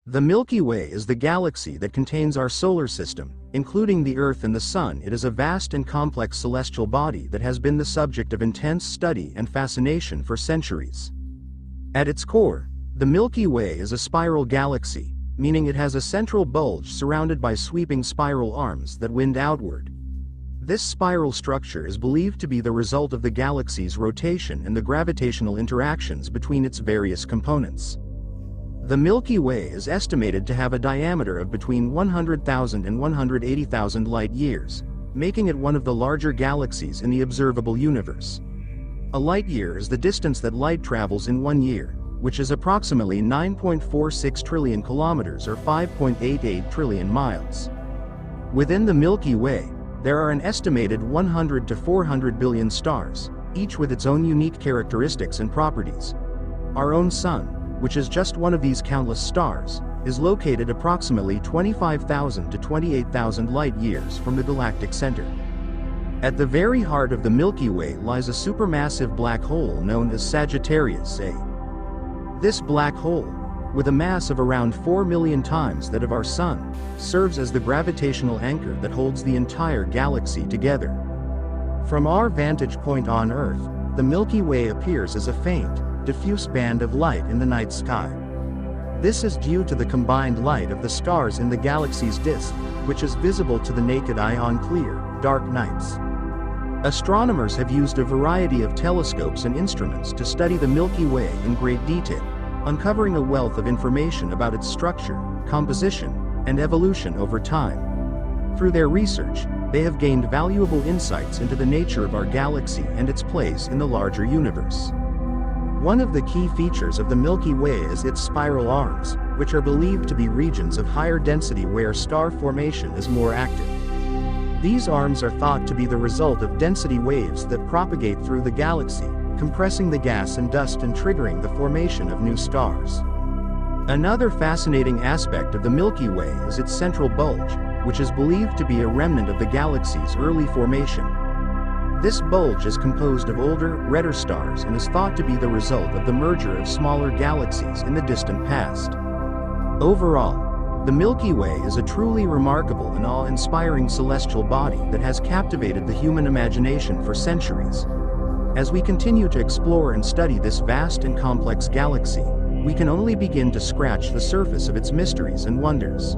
The Milky Way is the galaxy that contains our solar system, including the Earth and the Sun. It is a vast and complex celestial body that has been the subject of intense study and fascination for centuries. At its core, the Milky Way is a spiral galaxy, meaning it has a central bulge surrounded by sweeping spiral arms that wind outward. This spiral structure is believed to be the result of the galaxy's rotation and the gravitational interactions between its various components. The Milky Way is estimated to have a diameter of between 100,000 and 180,000 light-years, making it one of the larger galaxies in the observable universe. A light-year is the distance that light travels in 1 year, which is approximately 9.46 trillion kilometers or 5.88 trillion miles. Within the Milky Way, there are an estimated 100 to 400 billion stars, each with its own unique characteristics and properties. Our own Sun, which is just one of these countless stars, is located approximately 25,000 to 28,000 light-years from the galactic center. At the very heart of the Milky Way lies a supermassive black hole known as Sagittarius A. This black hole, with a mass of around 4 million times that of our Sun, serves as the gravitational anchor that holds the entire galaxy together. From our vantage point on Earth, the Milky Way appears as a faint, diffuse band of light in the night sky. This is due to the combined light of the stars in the galaxy's disk, which is visible to the naked eye on clear, dark nights. Astronomers have used a variety of telescopes and instruments to study the Milky Way in great detail, uncovering a wealth of information about its structure, composition, and evolution over time. Through their research, they have gained valuable insights into the nature of our galaxy and its place in the larger universe. One of the key features of the Milky Way is its spiral arms, which are believed to be regions of higher density where star formation is more active. These arms are thought to be the result of density waves that propagate through the galaxy, compressing the gas and dust and triggering the formation of new stars. Another fascinating aspect of the Milky Way is its central bulge, which is believed to be a remnant of the galaxy's early formation. This bulge is composed of older, redder stars and is thought to be the result of the merger of smaller galaxies in the distant past. Overall, the Milky Way is a truly remarkable and awe-inspiring celestial body that has captivated the human imagination for centuries. As we continue to explore and study this vast and complex galaxy, we can only begin to scratch the surface of its mysteries and wonders.